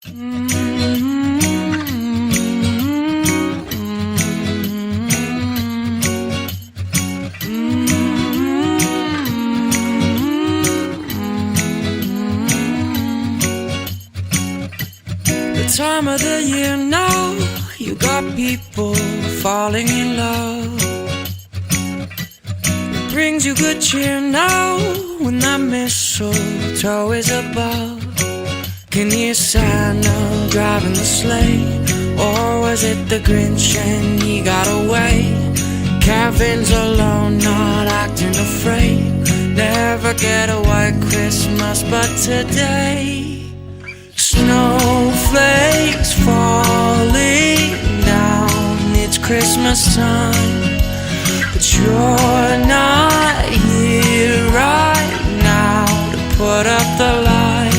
Time of the year now, you got people falling in love. It brings you good cheer now when that mistletoe is above. Can you hear Santa driving the sleigh? Or was it the Grinch and he got away? Kevin's alone, not acting afraid. Never get a white Christmas, but today snowflakes falling down. It's Christmas time, but you're not here right now to put up the lights.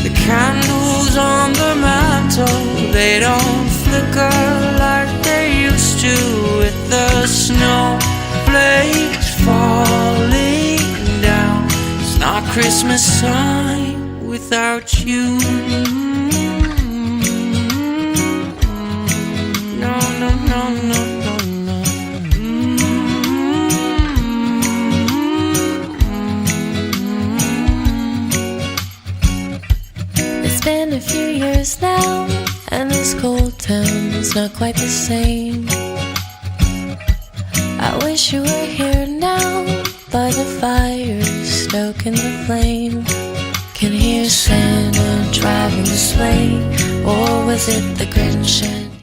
The candles on the mantle, they don't flicker like they used to. With the snowflakes falling down, it's not Christmas time without you. No, no, no, no, no, no. It's been a few years now, and this cold town's not quite the same. I wish you were here now, by the fire, stoking the flame. Can hear Santa driving the sleigh, or was it the Grinch?